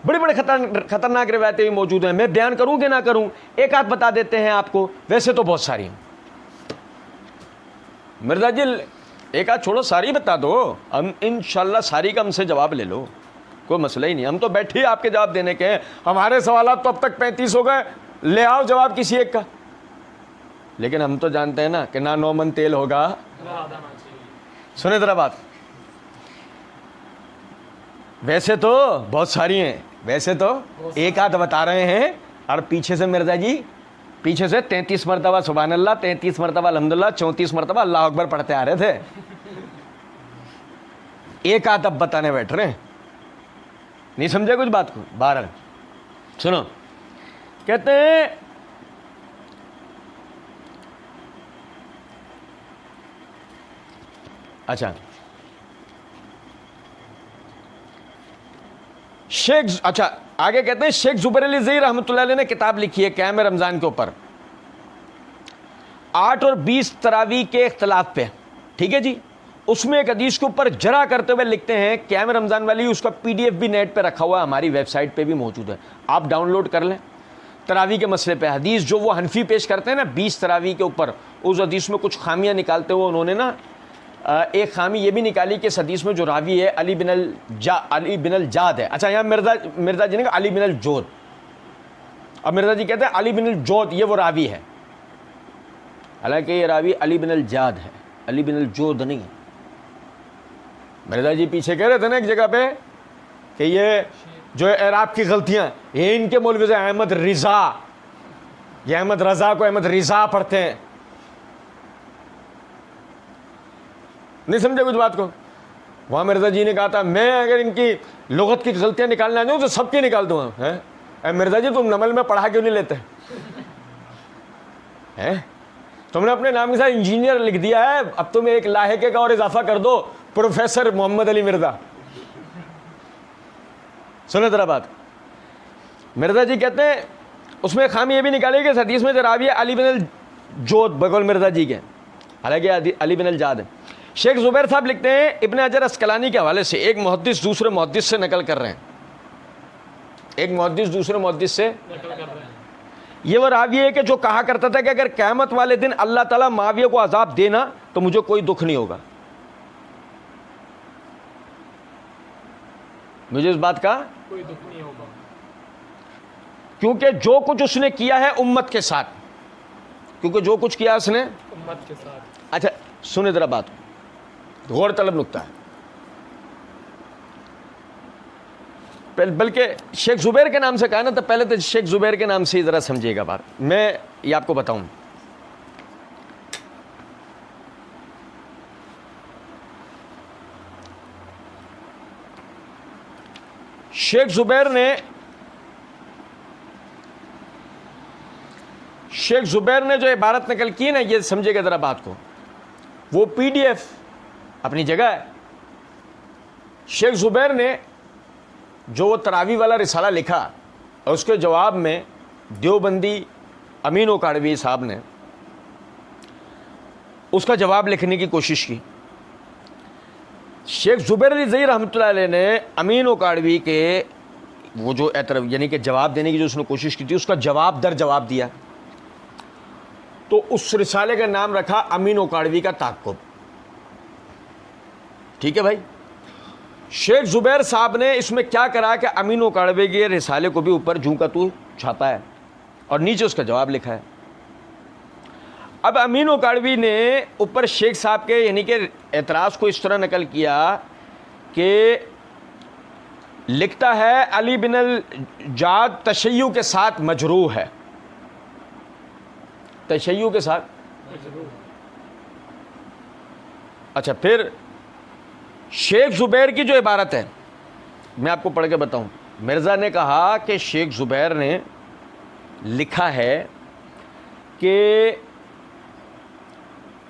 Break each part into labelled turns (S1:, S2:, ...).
S1: بڑی بڑی خطرناک روایتیں بھی موجود ہیں. میں بیان کروں کہ نہ کروں؟ ایک آدھ بتا دیتے ہیں آپ کو, ویسے تو بہت ساری ہیں. مرزا جی ایک آدھ چھوڑو, ساری بتا دو, ہم انشاءاللہ ساری کا ہم سے جواب لے لو, کوئی مسئلہ ہی نہیں. ہم تو بیٹھے آپ کے جواب دینے کے ہیں. ہمارے سوالات تو اب تک 35 ہو گئے, لے آؤ جواب کسی ایک کا. لیکن ہم تو جانتے ہیں نا کہ نہ 9 من تیل ہوگا. سنیں ذرا بات, ویسے تو بہت ساری ہیں, ویسے تو ایک آدھ بتا رہے ہیں, اور پیچھے سے مرزا جی پیچھے سے 33 مرتبہ سبحان اللہ, 33 مرتبہ الحمدللہ, 34 مرتبہ اللہ اکبر پڑھتے آ رہے تھے. ایک آدھ اب بتانے بیٹھ رہے ہیں, نہیں سمجھے کچھ بات کو. بہرحال سنو, کہتے ہیں اچھا اچھا آگے کہتے ہیں شیخ زبیر علی زئی رحمۃ اللہ علیہ نے کتاب لکھی ہے قیام رمضان کے اوپر, 8 اور 20 تراویح کے اختلاف پہ. ٹھیک ہے جی, اس میں ایک حدیث کے اوپر جرا کرتے ہوئے لکھتے ہیں قیام رمضان والی, اس کا PDF بھی نیٹ پہ رکھا ہوا ہے, ہماری ویب سائٹ پہ بھی موجود ہے, آپ ڈاؤن لوڈ کر لیں. تراویح کے مسئلے پہ حدیث جو وہ حنفی پیش کرتے ہیں نا 20 تراویح کے اوپر, اس حدیث میں کچھ خامیاں نکالتے ہوئے انہوں نے نا ایک خامی یہ بھی نکالی کہ اس حدیث میں جو راوی ہے علی بن الجاد ہے. اچھا یہاں مرزا جی نے کہا علی بن الجود, اب مرزا جی کہتے ہیں علی بن الجود یہ وہ راوی ہے, حالانکہ یہ راوی علی بن الجاد ہے, علی بن الجود نہیں ہے. مرزا جی پیچھے کہہ رہے تھے نا ایک جگہ پہ کہ یہ جو اعراب کی غلطیاں یہ ان کے مولوی سے احمد رضا, یہ احمد رضا کو احمد رضا پڑھتے ہیں. نہیں سمجھے کچھ بات کو. وہاں مرزا جی نے کہا تھا میں اگر ان کی لغت کی غلطیاں نکالنا چاہوں تو سب کی نکال دوں گا. اے مرزا جی تم نمل میں پڑھا کیوں نہیں لیتے ہیں؟ تم نے اپنے نام کے ساتھ انجینئر لکھ دیا ہے, اب تم ایک لاحقے کا اور اضافہ کر دو, پروفیسر محمد علی مرزا. سنو ذرا بات, مرزا جی کہتے ہیں اس میں خامی یہ بھی نکالی کہ اس حدیث میں جو راوی ہے علی بن الجود بقول مرزا جی کے, حالانکہ علی بن الجاد ہے. شیخ زبیر صاحب لکھتے ہیں ابن حجر اسقلانی کے حوالے سے, ایک محدث دوسرے محدث سے نقل کر رہے ہیں, ایک محدث دوسرے محدث سے نقل کر رہے ہیں. یہ وہ راوی ہے کہ جو کہا کرتا تھا کہ اگر قیامت والے دن اللہ تعالیٰ معاویہ کو عذاب دینا تو مجھے کوئی دکھ نہیں ہوگا. مجھے اس بات کا
S2: کوئی دکھ نہیں ہوگا,
S1: کیونکہ جو کچھ اس نے کیا ہے امت کے ساتھ, کیونکہ جو کچھ کیا اس نے
S2: امت کے ساتھ.
S1: اچھا سنیں ذرا بات, غور طلب نکتہ ہے, بلکہ شیخ زبیر کے نام سے کہا نا تو پہلے تو شیخ زبیر کے نام سے ہی ذرا سمجھیے گا بات. میں یہ آپ کو بتاؤں, شیخ زبیر نے جو عبارت نقل کی نا, یہ سمجھے گا ذرا بات کو, وہ PDF اپنی جگہ ہے. شیخ زبیر نے جو وہ تراویح والا رسالہ لکھا اور اس کے جواب میں دیوبندی امین اوکاڑوی صاحب نے اس کا جواب لکھنے کی کوشش کی. شیخ زبیر علی زئی رحمۃ اللہ علیہ نے امین اوکاڑوی کے وہ جو یعنی کہ جواب دینے کی جو اس نے کوشش کی تھی اس کا جواب در جواب دیا, تو اس رسالے کا نام رکھا امین اوکاڑوی کا تعقب. ٹھیک ہے بھائی. شیخ زبیر صاحب نے اس میں کیا کرا کہ امین اوکاڑوی کے رسالے کو بھی اوپر جوں کا تو چھاپا ہے اور نیچے اس کا جواب لکھا ہے. اب امین اوکاڑوی نے اوپر شیخ صاحب کے یعنی کہ اعتراض کو اس طرح نقل کیا کہ لکھتا ہے علی بن الجاد تشیع کے ساتھ مجروح ہے, تشیع کے ساتھ. اچھا پھر شیخ زبیر کی جو عبارت ہے میں آپ کو پڑھ کے بتاؤں. مرزا نے کہا کہ شیخ زبیر نے لکھا ہے کہ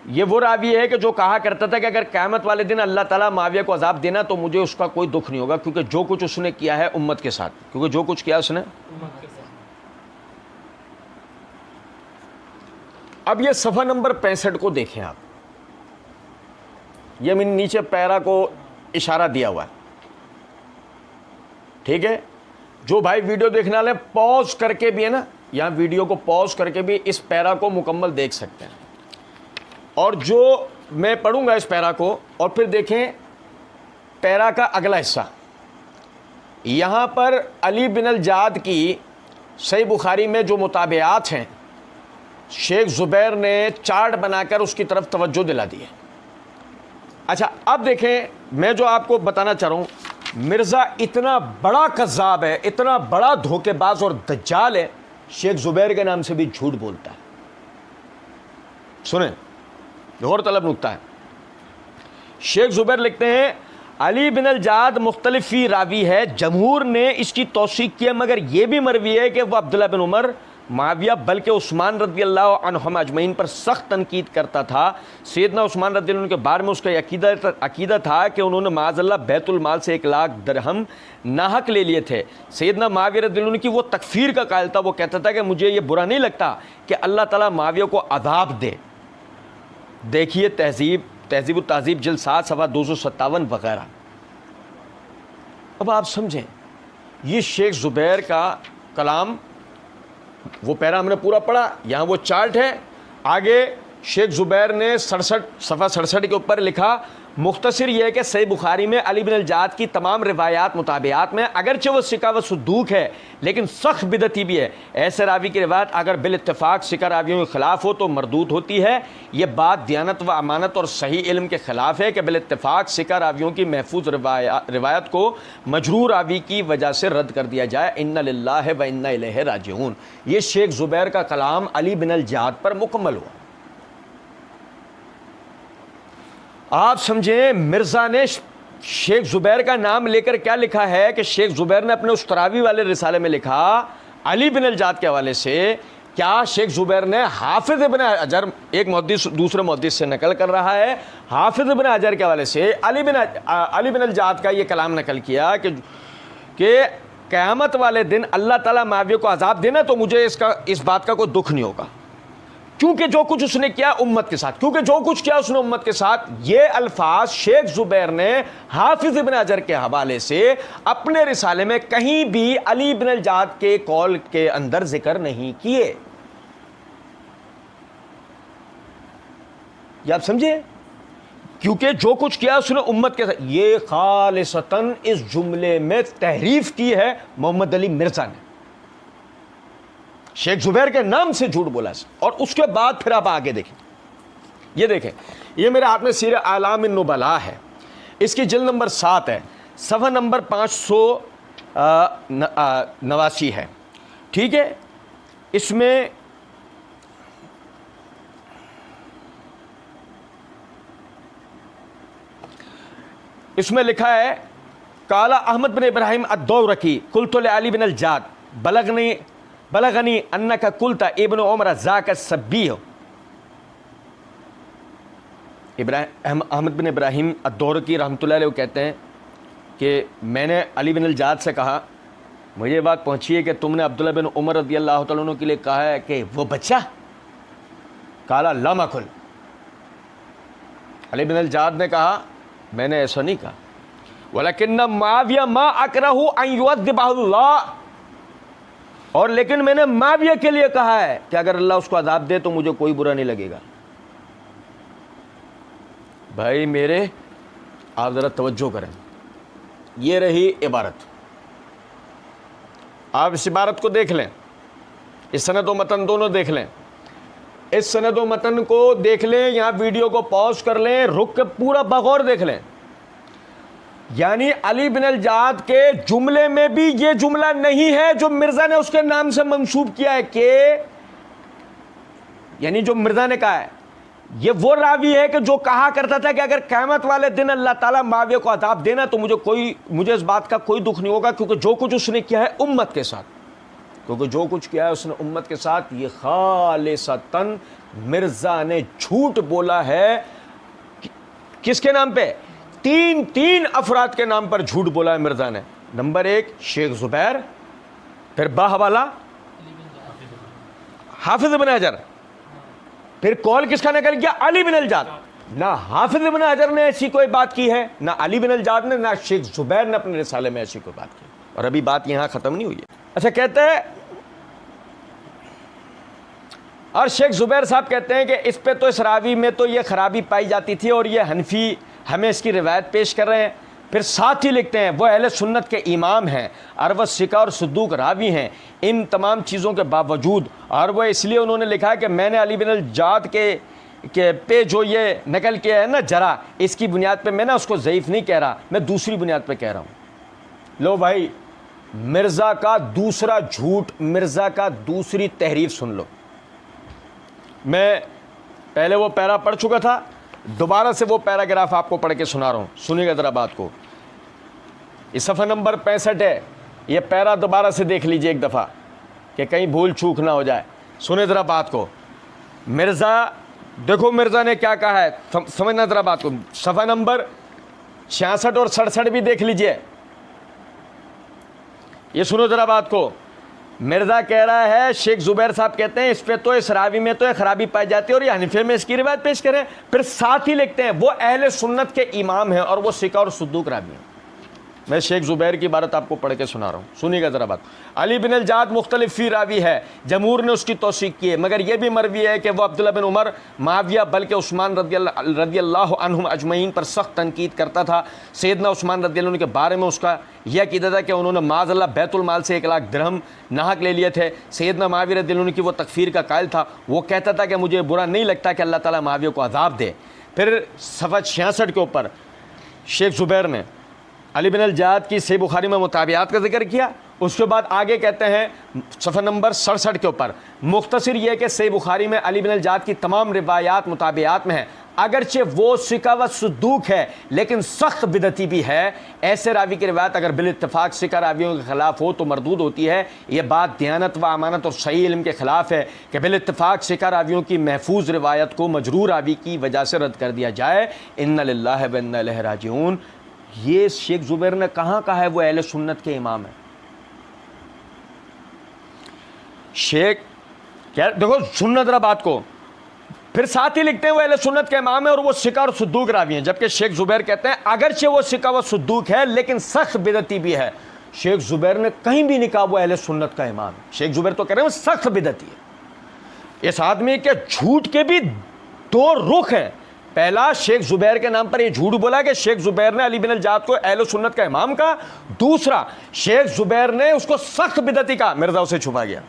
S1: یہ وہ راوی ہے کہ جو کہا کرتا تھا کہ اگر قیامت والے دن اللہ تعالیٰ معاویہ کو عذاب دینا تو مجھے اس کا کوئی دکھ نہیں ہوگا, کیونکہ جو کچھ اس نے کیا ہے امت کے ساتھ, کیونکہ جو کچھ کیا اس نے
S2: امت کے ساتھ.
S1: اب یہ صفحہ نمبر 65 کو دیکھیں آپ, یہ میں نیچے پیرا کو اشارہ دیا ہوا ہے, ٹھیک ہے. جو بھائی ویڈیو دیکھنے والے پوز کر کے بھی ہے نا, یہاں ویڈیو کو پوز کر کے بھی اس پیرا کو مکمل دیکھ سکتے ہیں, اور جو میں پڑھوں گا اس پیرا کو, اور پھر دیکھیں پیرا کا اگلا حصہ. یہاں پر علی بن الجعد کی صحیح بخاری میں جو مطابعات ہیں, شیخ زبیر نے چارٹ بنا کر اس کی طرف توجہ دلا دی ہے. اچھا اب دیکھیں, میں جو آپ کو بتانا چاہ رہا ہوں, مرزا اتنا بڑا کذاب ہے, اتنا بڑا دھوکے باز اور دجال ہے, شیخ زبیر کے نام سے بھی جھوٹ بولتا ہے. سنیں, غور طلب نکتہ ہے. شیخ زبیر لکھتے ہیں علی بن الجعد مختلف ہی راوی ہے, جمہور نے اس کی توثیق کی ہے, مگر یہ بھی مروی ہے کہ وہ عبداللہ بن عمر, معاویہ بلکہ عثمان رضی اللہ عنہم اجمعین پر سخت تنقید کرتا تھا. سیدنا عثمان رضی اللہ عنہ کے بارے میں اس کا عقیدہ تھا کہ انہوں نے معاذ اللہ بیت المال سے 1,00,000 درہم ناحق لے لیے تھے. سیدنا معاویہ رضی اللہ عنہ کی وہ تکفیر کا قائل تھا, وہ کہتا تھا کہ مجھے یہ برا نہیں لگتا کہ اللہ تعالیٰ معاویہ کو عذاب دے. دیکھیے تہذیب التہذیب جلد 7 صفحہ 257 وغیرہ. اب آپ سمجھیں, یہ شیخ زبیر کا کلام, وہ پیرا ہم نے پورا پڑھا, یہاں وہ چارٹ ہے. آگے شیخ زبیر نے 67 صفحہ 67 کے اوپر لکھا, مختصر یہ ہے کہ صحیح بخاری میں علی بن الجعد کی تمام روایات مطابعات میں اگرچہ وہ ثقہ و صدوق ہے لیکن سخت بدعتی بھی ہے. ایسے راوی کی روایت اگر بالاتفاق ثقہ راویوں کے خلاف ہو تو مردود ہوتی ہے. یہ بات دیانت و امانت اور صحیح علم کے خلاف ہے کہ بالاتفاق ثقہ راویوں کی محفوظ روایت کو مجروح راوی کی وجہ سے رد کر دیا جائے. ان للہ و انا الیہ راجعون. یہ شیخ زبیر کا کلام علی بن الجعد پر مکمل ہوا. آپ سمجھیں, مرزا نے شیخ زبیر کا نام لے کر کیا لکھا ہے کہ شیخ زبیر نے اپنے اشتراوی والے رسالے میں لکھا علی بن الجعد کے حوالے سے. کیا شیخ زبیر نے حافظ ابن حجر, ایک محدث دوسرے محدث سے نقل کر رہا ہے, حافظ ابن حجر کے حوالے سے علی بن الجعد کا یہ کلام نقل کیا کہ قیامت والے دن اللہ تعالیٰ معاویہ کو عذاب دینا تو مجھے اس بات کا کوئی دکھ نہیں ہوگا, کیونکہ جو کچھ اس نے کیا امت کے ساتھ, کیونکہ جو کچھ کیا اس نے امت کے ساتھ. یہ الفاظ شیخ زبیر نے حافظ ابن حجر کے حوالے سے اپنے رسالے میں کہیں بھی علی بن الجعد کے قول کے اندر ذکر نہیں کیے. یہ آپ سمجھے, کیونکہ جو کچھ کیا اس نے امت کے ساتھ. یہ خالصتاً اس جملے میں تحریف کی ہے محمد علی مرزا نے, شیخ زبیر کے نام سے جھوٹ بولا. اور اس کے بعد پھر آپ آگے دیکھیں, یہ دیکھیں, یہ میرے ہاتھ میں سیر اعلام النبلاء ہے, اس کی جلد نمبر 7 ہے, صفحہ نمبر 589 ہے. ٹھیک ہے, اس میں لکھا ہے قال احمد بن ابراہیم الدورقی قلت لعلی بن الجعد بلغنی انک قلت ابن عمر ذاک السبیح. احمد بن ابراہیم الدورقی رحمۃ اللہ علیہ کہتے ہیں کہ میں نے علی بن الجعد سے کہا, مجھے یہ بات پہنچی ہے کہ تم نے عبداللہ بن عمر رضی اللہ تعالیٰ عنہ کے لیے کہا ہے کہ وہ بچہ. قال لا مقل, علی بن الجعد نے کہا میں نے ایسا نہیں کہا. ولکن معاویہ ما اکرہ ان یعذبہ اللہ, اور لیکن میں نے معاویہ کے لیے کہا ہے کہ اگر اللہ اس کو عذاب دے تو مجھے کوئی برا نہیں لگے گا. بھائی میرے, آپ ذرا توجہ کریں, یہ رہی عبارت. آپ اس عبارت کو دیکھ لیں, اس سند و متن دونوں دیکھ لیں, اس سند و متن کو دیکھ لیں, یہاں ویڈیو کو پاز کر لیں, رک کے پورا بغور دیکھ لیں. یعنی علی بن الجعد کے جملے میں بھی یہ جملہ نہیں ہے جو مرزا نے اس کے نام سے منسوب کیا ہے, کہ یعنی جو مرزا نے کہا ہے یہ وہ راوی ہے کہ جو کہا کرتا تھا کہ اگر قیامت والے دن اللہ تعالیٰ معاویہ کو عذاب دینا تو مجھے اس بات کا کوئی دکھ نہیں ہوگا, کیونکہ جو کچھ اس نے کیا ہے امت کے ساتھ, کیونکہ جو کچھ کیا ہے اس نے امت کے ساتھ. یہ خالصتاً مرزا نے جھوٹ بولا ہے. کس کے نام پہ؟ تین افراد کے نام پر جھوٹ بولا ہے مرزا نے. نمبر 1 شیخ زبیر, پھر باحوالہ حافظ ابن حجر, پھر قول کس کا نقل کیا؟ علی بن الجعد. نہ حافظ ابن حجر نے ایسی کوئی بات کی ہے, نہ علی بن الجعد نے, نہ شیخ زبیر نے اپنے رسالے میں ایسی کوئی بات کی. اور ابھی بات یہاں ختم نہیں ہوئی ہے. اچھا کہتے ہیں اور شیخ زبیر صاحب کہتے ہیں کہ اس پہ تو اس راوی میں تو یہ خرابی پائی جاتی تھی اور یہ حنفی ہمیں اس کی روایت پیش کر رہے ہیں. پھر ساتھ ہی لکھتے ہیں وہ اہل سنت کے امام ہیں اور وہ ثقہ اور صدوق راوی ہیں. ان تمام چیزوں کے باوجود اور وہ اس لیے انہوں نے لکھا کہ میں نے علی بن الجعد کے پہ جو یہ نقل کیا ہے نا جرا، اس کی بنیاد پہ میں نا اس کو ضعیف نہیں کہہ رہا، میں دوسری بنیاد پہ کہہ رہا ہوں. لو بھائی، مرزا کا دوسرا جھوٹ، مرزا کا دوسری تحریف سن لو. میں پہلے وہ پیرا پڑھ چکا تھا، دوبارہ سے وہ پیراگراف آپ کو پڑھ کے سنا رہا ہوں. سنیے گا ذرا بات کو. یہ صفحہ نمبر 65 ہے. یہ پیرا دوبارہ سے دیکھ لیجئے ایک دفعہ کہ کہیں بھول چوک نہ ہو جائے. سنیں ذرا بات کو. مرزا دیکھو مرزا نے کیا کہا ہے، سمجھنا ذرا بات کو. صفحہ نمبر 66 اور 67 بھی دیکھ لیجئے. یہ سنو ذرا بات کو. مرزا کہہ رہا ہے، شیخ زبیر صاحب کہتے ہیں اس پہ تو اس راوی میں تو ایک خرابی پائی جاتی ہے اور یہ حنفی میں اس کی روایت پیش کریں. پھر ساتھ ہی لکھتے ہیں وہ اہل سنت کے امام ہیں اور وہ ثقہ اور صدوق راوی ہیں. میں شیخ زبیر کی عبارت آپ کو پڑھ کے سنا رہا ہوں، سنیے گا ذرا بات. علی بن الجعد مختلف فی راوی ہے، جمہور نے اس کی توثیق کی ہے، مگر یہ بھی مروی ہے کہ وہ عبداللہ بن عمر، معاویہ بلکہ عثمان رضی اللہ عنہم اجمعین پر سخت تنقید کرتا تھا. سیدنا عثمان رضی اللہ عنہ کے بارے میں اس کا یہ عقیدہ تھا کہ انہوں نے معاذ اللہ بیت المال سے 1 لاکھ درہم ناحق لے لیے تھے. سیدنا معاویہ رضی اللہ عنہ کی وہ تکفیر کا قائل تھا. وہ کہتا تھا کہ مجھے برا نہیں لگتا کہ اللہ تعالیٰ معاویہ کو عذاب دے. پھر صفحہ 66 کے اوپر شیخ زبیر نے علی بن الجعد کی صحیح بخاری میں مطابعات کا ذکر کیا. اس کے بعد آگے کہتے ہیں صفحہ نمبر 67 کے اوپر مختصر یہ کہ صحیح بخاری میں علی بن الجعد کی تمام روایات مطابعات میں ہیں، اگرچہ وہ ثقہ و صدوق ہے لیکن سخت بدعتی بھی ہے. ایسے راوی کی روایت اگر بالاتفاق ثقہ راویوں کے خلاف ہو تو مردود ہوتی ہے. یہ بات دیانت و امانت اور صحیح علم کے خلاف ہے کہ بالاتفاق ثقہ راویوں کی محفوظ روایت کو مجروح راوی کی وجہ سے رد کر دیا جائے. ان للہ و انا الیہ راجعون. یہ شیخ زبیر نے کہاں کہا ہے وہ اہل سنت کے امام ہیں؟ شیخ کیا دیکھو سنت ذرا بات کو. پھر ساتھ ہی لکھتے ہیں وہ اہل سنت کے امام ہیں اور وہ ثقہ اور صدوق راوی ہیں، جبکہ شیخ زبیر کہتے ہیں اگرچہ وہ ثقہ و صدوق ہے لیکن سخت بدعتی بھی ہے. شیخ زبیر نے کہیں بھی نہیں کہا وہ اہل سنت کا امام ہے. شیخ زبیر تو کہہ رہے ہیں وہ سخت بدعتی ہے. اس آدمی کے جھوٹ کے بھی 2 رخ ہیں. پہلا، شیخ زبیر کے نام پر یہ جھوٹ بولا کہ شیخ زبیر نے علی بن الجعد کو اہل سنت کا امام کہا. دوسرا، شیخ زبیر نے اس کو سخت بدعتی کہا، مرزا اسے چھپا گیا.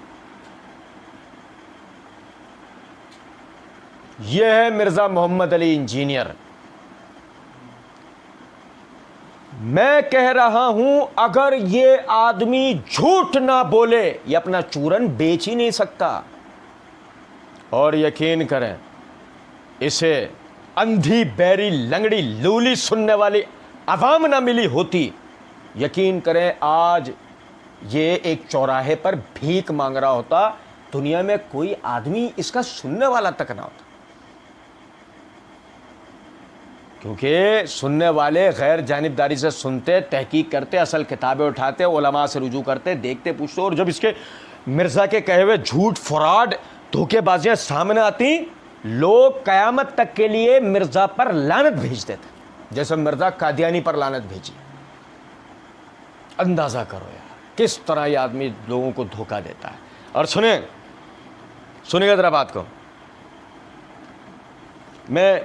S1: یہ ہے مرزا محمد علی انجینئر. میں کہہ رہا ہوں اگر یہ آدمی جھوٹ نہ بولے یہ اپنا چورن بیچ ہی نہیں سکتا. اور یقین کریں اسے اندھی بیری لنگڑی لولی سننے والی عوام نہ ملی ہوتی، یقین کریں آج یہ ایک چوراہے پر بھیک مانگ رہا ہوتا، دنیا میں کوئی آدمی اس کا سننے والا تک نہ ہوتا. کیونکہ سننے والے غیر جانبداری سے سنتے، تحقیق کرتے، اصل کتابیں اٹھاتے، علماء سے رجوع کرتے، دیکھتے پوچھتے. اور جب اس کے مرزا کے کہے ہوئے جھوٹ، فراڈ، دھوکے بازیاں سامنے آتی، لوگ قیامت تک کے لیے مرزا پر لعنت بھیجتے تھے، جیسے مرزا قادیانی پر لعنت بھیجی. اندازہ کرو یار کس طرح یہ آدمی لوگوں کو دھوکہ دیتا ہے. اور سنیں گا ذرا بات کو. میں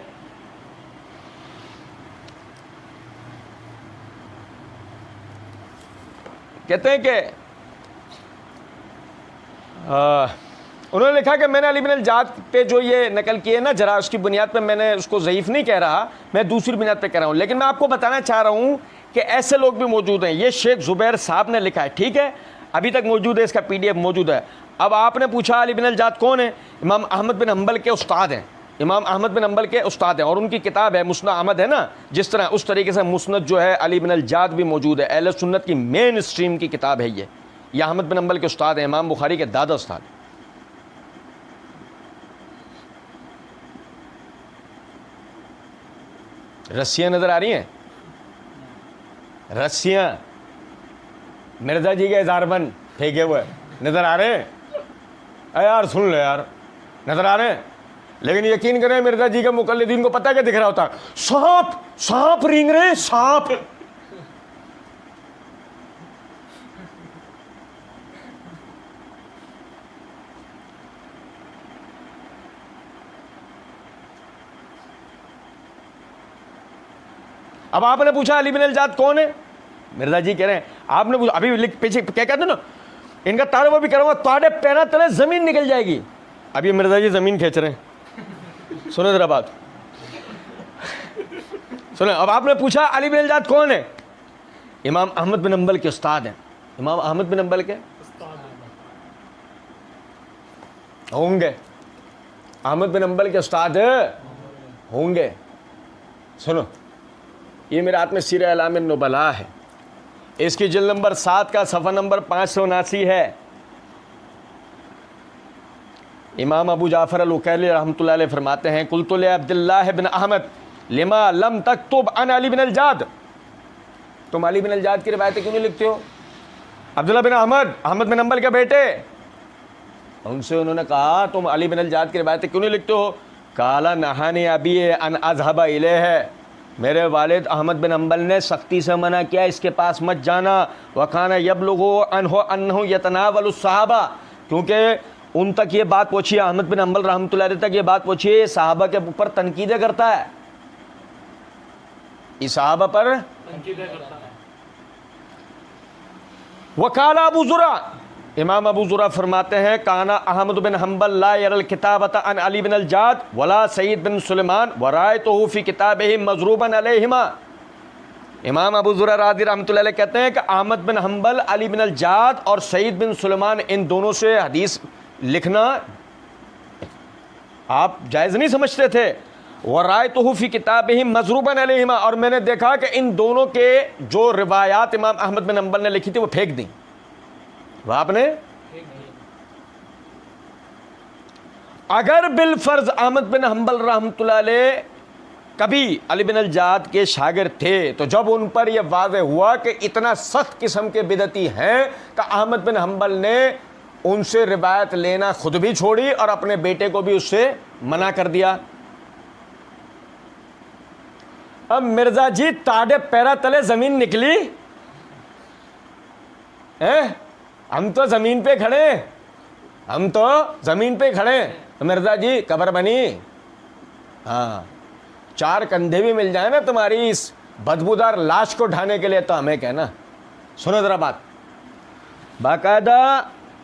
S1: کہتے ہیں کہ انہوں نے لکھا کہ میں نے علی بن الجعد پہ جو یہ نقل کی ہے نا جرا، اس کی بنیاد پہ میں نے اس کو ضعیف نہیں کہہ رہا، میں دوسری بنیاد پہ کہہ رہا ہوں. لیکن میں آپ کو بتانا چاہ رہا ہوں کہ ایسے لوگ بھی موجود ہیں. یہ شیخ زبیر صاحب نے لکھا ہے، ٹھیک ہے، ابھی تک موجود ہے، اس کا PDF موجود ہے. اب آپ نے پوچھا علی بن الجعد کون ہے؟ امام احمد بن حنبل کے استاد ہیں. امام احمد بن حنبل کے استاد ہیں اور ان کی کتاب ہے مسند احمد ہے نا، جس طرح اس طریقے سے مسند جو ہے علی بن الجعد بھی موجود ہے. اہل سنت کی مین اسٹریم کی کتاب ہے یہ احمد بن حنبل کے استاد ہیں، امام بخاری کے دادا استاد. رسیاں نظر آ رہی ہیں؟ رسیاں مرزا جی کے اظہار بند پھینکے ہوئے نظر آ رہے ہیں؟ اے یار سن لو یار، نظر آ رہے ہیں؟ لیکن یقین کریں مرزا جی کے مقلدین کو پتہ کیا دکھ رہا ہوتا؟ سانپ رینگ رہے ہیں، سانپ. اب آپ نے پوچھا علی بن الجاد کون ہے؟ مرزا جی کہہ رہے ہیں آپ نے ابھی پیچھے کیا کہتے ہیں نا، ان کا تعارف بھی کروں گا تھوڑے پیروں تلے زمین نکل جائے گی. اب یہ مرزا جی زمین کھینچ رہے ہیں. سنیں ذرا بات سنیں. اب آپ نے پوچھا علی بن الجاد کون ہے؟ امام احمد بن حنبل کے استاد ہیں. امام احمد بن حنبل کے ہوں گے، احمد بن حنبل کے استاد ہوں گے. سنو، یہ میرے ہاتھ میں سیر اعلام النبلاء ہے، اس کی جلد نمبر 7 کا صفحہ نمبر 579 ہے. امام ابو جعفر العقیلی رحمۃ اللہ علیہ فرماتے ہیں قلت لعبداللہ بن احمد لما لم تکتب عن علی بن الجاد، تم علی بن الجاد کی روایتیں کیوں نہیں لکھتے ہو؟ عبداللہ بن احمد بن حنبل کے بیٹے، ان سے انہوں نے کہا تم علی بن الجاد کی روایتیں کیوں نہیں لکھتے ہو؟ قال نہانی ابی ان اذهب الیہ، میرے والد احمد بن حنبل نے سختی سے منع کیا اس کے پاس مت جانا. وکان یبلغ عنہ انہ یتناول الصحابہ، کیونکہ ان تک یہ بات پہنچی، احمد بن حنبل رحمۃ اللہ علیہ تک یہ بات پہنچی صحابہ کے اوپر تنقیدیں کرتا ہے، یہ صحابہ پر
S2: تنقیدیں کرتا ہے.
S1: وقال ابو زرع، امام ابو زرع فرماتے ہیں کانا احمد بن حنبل لا يرى الكتابة عن علی بن الجاد ولا سعید بن سلیمان ورأيته في كتابه مضروبا علیہما. امام ابو زرع راضی رحمۃ اللہ علیہ کہتے ہیں کہ احمد بن حنبل علی بن الجاد اور سعید بن سلیمان ان دونوں سے حدیث لکھنا آپ جائز نہیں سمجھتے تھے. وَرَأَيْتُهُ فِي كِتَابِهِ مَضْرُوبًا عَلَيْهِمَا، اور میں نے دیکھا کہ ان دونوں کے جو روایات امام احمد بن حنبل نے لکھی تھی وہ پھینک دیں. وہ آپ نے اگر بالفرض احمد بن حنبل رحمۃ اللہ علیہ کبھی علی بن الجاد کے شاگرد تھے تو جب ان پر یہ واضح ہوا کہ اتنا سخت قسم کے بدعتی ہیں کہ احمد بن حنبل نے ان سے روایت لینا خود بھی چھوڑی اور اپنے بیٹے کو بھی اس سے منع کر دیا. اب مرزا جی تاڑے پیرا تلے زمین نکلی، ہم تو زمین پہ کھڑے، ہم تو زمین پہ کھڑے. مرزا جی قبر بنی، ہاں 4 کندھے بھی مل جائیں نا تمہاری اس بدبودار لاش کو ڈھانے کے لیے تو ہمیں کہنا. سنو ذرا بات، باقاعدہ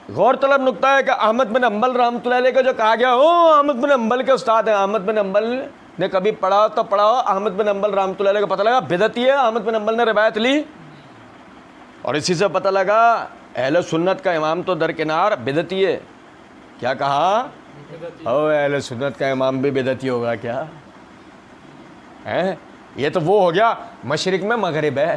S1: غور طلب نقطہ ہے کہ احمد بن حنبل رحمۃ اللہ علیہ کا جو کہا گیا احمد بن حنبل کے استاد ہیں، احمد بن حنبل نے کبھی پڑھا تو پڑھا، احمد بن حنبل رحمۃ اللہ علیہ کو پتہ لگا بدعتی ہے، احمد بن حنبل نے روایت لی اور اسی سے پتہ لگا اہل سنت کا امام تو درکنار بدعتی ہے. کیا کہا؟ او اہل سنت کا امام بھی بدعتی ہوگا کیا؟ یہ تو وہ ہو گیا مشرق میں مغرب ہے.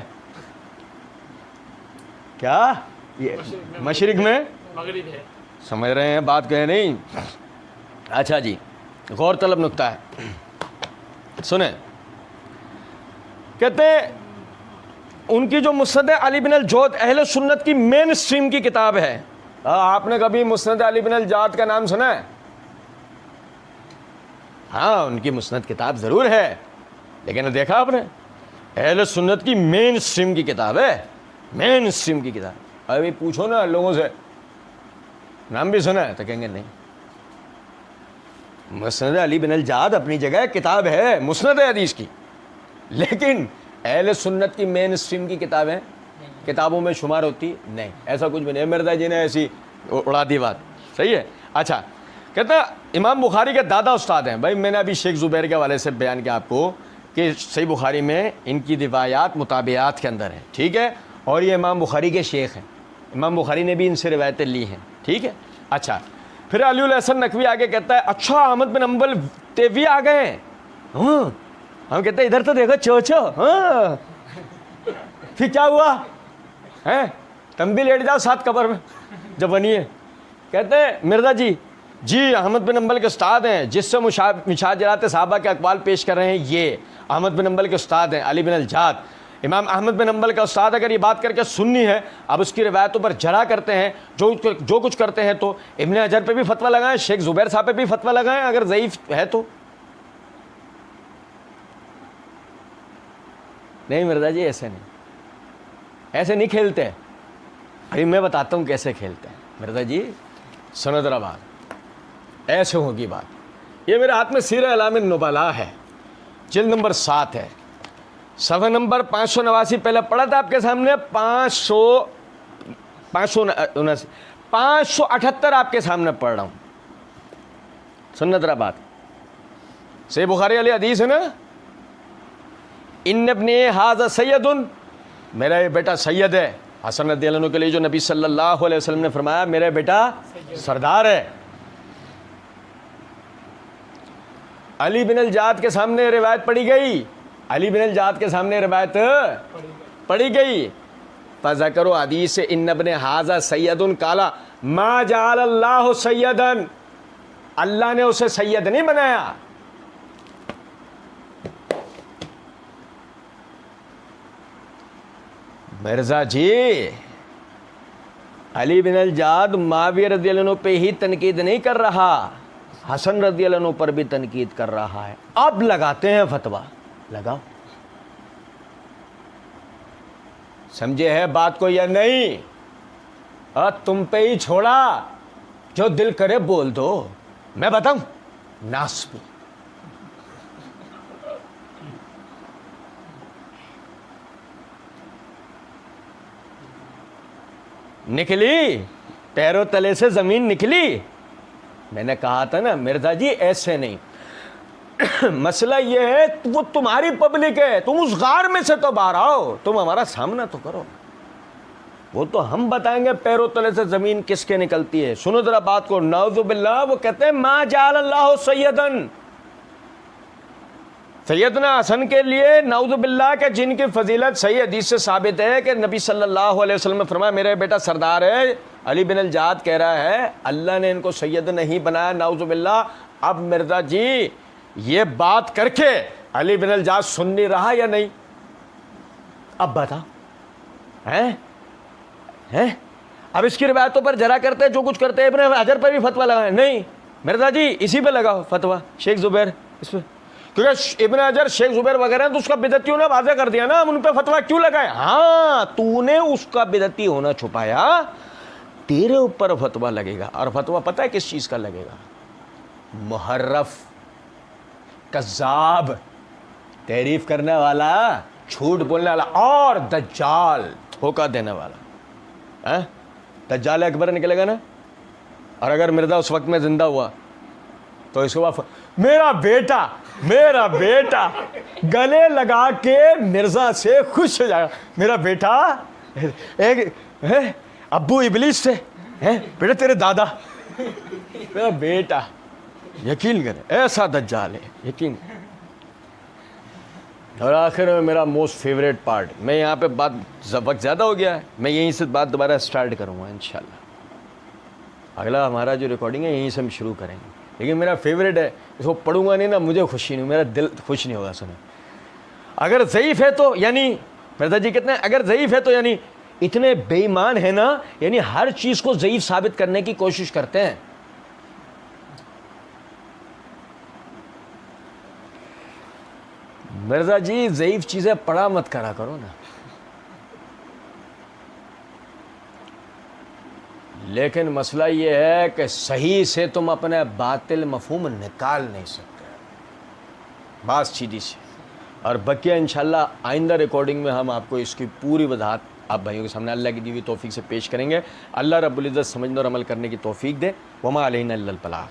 S1: کیا یہ مشرق میں
S2: مغرب ہے.
S1: سمجھ رہے ہیں بات کہیں نہیں؟ اچھا جی، غور طلب نقطہ ہے، سنیں. کہتے ہیں ان کی جو مسند علی بن الجود اہل سنت کی مین سٹریم کی کتاب ہے. آپ نے کبھی مسند علی بن الجود کا نام سنا ہے؟ ہاں ان کی مسند کتاب ضرور ہے، لیکن دیکھا آپ نے اہل سنت کی مین سٹریم کی کتاب ہے، مین سٹریم کی کتاب. ابھی پوچھو نا لوگوں سے نام بھی سنا ہے تو کہیں گے نہیں. مسند علی بن الجود اپنی جگہ کتاب ہے، مسند حدیث کی، لیکن اہل سنت کی مین سٹریم کی کتابیں کتابوں میں شمار ہوتی نہیں. ایسا کچھ بھی نہیں. مرزا جی نے ایسی اڑا دی بات. صحیح ہے. اچھا، کہتا ہے امام بخاری کے دادا استاد ہیں. بھائی میں نے ابھی شیخ زبیر کے حوالے سے بیان کیا آپ کو کہ صحیح بخاری میں ان کی روایات مطابعات کے اندر ہیں، ٹھیک ہے، اور یہ امام بخاری کے شیخ ہیں، امام بخاری نے بھی ان سے روایتیں لی ہیں، ٹھیک ہے. اچھا، پھر علی الحسن نقوی آگے کہتا ہے اچھا احمد بن حنبل تیوی آ گئے ہیں. ہم کہتے ہیں ادھر تو دیکھو چوچو. ہاں پھر کیا ہوا ہے؟ تم بھی لیٹ جاؤ ساتھ قبر میں جب بنی ہے. کہتے ہیں مرزا جی احمد بن حنبل کے استاد ہیں، جس سے مشاجرات صحابہ کے اقوال پیش کر رہے ہیں یہ احمد بن حنبل کے استاد ہیں علی بن الجاد. امام احمد بن حنبل کا استاد اگر یہ بات کر کے سننی ہے، اب اس کی روایتوں پر جرا کرتے ہیں، جو کچھ کرتے ہیں تو ابن حجر پہ بھی فتویٰ لگائیں، شیخ زبیر صاحب پہ بھی فتویٰ لگائیں اگر ضعیف ہے تو. نہیں مرزا جی ایسے نہیں کھیلتے. ابھی میں بتاتا ہوں کیسے کھیلتے ہیں. مرزا جی سنو ذرا بات، ایسے ہوگی بات. یہ میرے ہاتھ میں سیر اعلام النبلاء ہے، جلد نمبر 7 ہے. صفحہ نمبر 589 پہلے پڑھا تھا آپ کے سامنے، 578 آپ کے سامنے پڑھ رہا ہوں. سننا ذرا بات. صحیح بخاری والی حدیث ہے نا، ان ابن ھذا سید، میرا یہ بیٹا سید ہے. حسن رضی اللہ عنہ کے لیے جو نبی صلی اللہ علیہ وسلم نے فرمایا میرا بیٹا سردار ہے. علی بن الجعد کے سامنے روایت پڑھی گئی، علی بن الجعد کے سامنے روایت پڑھی گئی. فذکروا حدیث ان ابن ھذا سید قال ما جعل اللہ سیدا، اللہ نے اسے سید نہیں بنایا. مرزا جی علی بن الجعد معاویہ رضی اللہ عنہ پہ ہی تنقید نہیں کر رہا، حسن رضی اللہ عنہ پر بھی تنقید کر رہا ہے. اب لگاتے ہیں فتویٰ، لگاؤ. سمجھے ہے بات کو یا نہیں؟ تم پہ ہی چھوڑا، جو دل کرے بول دو. میں بتاؤں ناسبی. نکلی پیروں تلے سے زمین نکلی. میں نے کہا تھا نا مرزا جی ایسے نہیں. مسئلہ یہ ہے وہ تمہاری پبلک ہے، تم اس غار میں سے تو باہر آؤ، تم ہمارا سامنا تو کرو. وہ تو ہم بتائیں گے پیروں تلے سے زمین کس کے نکلتی ہے. سنو ذرا بات کو. نعوذ باللہ وہ کہتے ہیں ما جعل اللہ سیدن، سیدنا حسن کے لیے نعوذ باللہ کہ جن کی فضیلت صحیح حدیث سے ثابت ہے کہ نبی صلی اللہ علیہ وسلم نے فرمایا میرا بیٹا سردار ہے. علی بن الجعد کہہ رہا ہے اللہ نے ان کو سید نہیں بنایا، نعوذ باللہ. اب مرزا جی یہ بات کر کے علی بن الجعد سن نہیں رہا یا نہیں؟ اب بتا ہیں اب اس کی روایتوں پر جرا کرتے ہیں، جو کچھ کرتے ہیں. ابن حجر پہ بھی فتویٰ لگائیں. نہیں مرزا جی اسی پہ لگاؤ فتویٰ، شیخ زبیر اس پہ، کیونکہ ابن حجر شیخ زبیر وغیرہ ہیں تو اس کا بدعتیوں نے واضح کر دیا نا، ہم ان پہ فتویٰ کیوں لگائے؟ ہاں تو نے اس کا بدعتی ہونا چھپایا، تیرے اوپر فتویٰ لگے گا. اور فتویٰ پتہ ہے کس چیز کا لگے گا؟ محرف، کذاب، تعریف کرنے والا، جھوٹ بولنے والا، اور دجال، دھوکہ دینے والا. دجال اکبر نکلے گا نا. اور اگر مرزا اس وقت میں زندہ ہوا تو اس کے بعد میرا بیٹا گلے لگا کے مرزا سے خوش ہو جائے گا. میرا بیٹا ابو ابلیس سے بیٹا تیرے دادا، میرا بیٹا. یقین کرے ایسا دجال ہے، یقین. اور آخر میں میرا موسٹ فیوریٹ پارٹ، میں یہاں پہ بات وقت زیادہ ہو گیا ہے، میں یہیں سے بات دوبارہ سٹارٹ کروں گا انشاءاللہ. اگلا ہمارا جو ریکارڈنگ ہے یہیں سے ہم شروع کریں گے. لیکن میرا فیوریٹ ہے، اس کو پڑھوں گا نہیں نا مجھے خوشی نہیں، میرا دل خوش نہیں ہوگا سنے. اگر ضعیف ہے تو یعنی مرزا جی کہتے ہیں اگر ضعیف ہے تو یعنی اتنے بے ایمان ہیں نا، یعنی ہر چیز کو ضعیف ثابت کرنے کی کوشش کرتے ہیں. مرزا جی ضعیف چیزیں پڑھا مت کرا کرو نا. لیکن مسئلہ یہ ہے کہ صحیح سے تم اپنے باطل مفہوم نکال نہیں سکتے، بات سیدھی سی. اور بقیہ انشاءاللہ آئندہ ریکارڈنگ میں ہم آپ کو اس کی پوری وضاحت آپ بھائیوں کے سامنے اللہ کی دی ہوئی توفیق سے پیش کریں گے. اللہ رب العزت سمجھنے اور عمل کرنے کی توفیق دے. وما علینا الا البلاغ.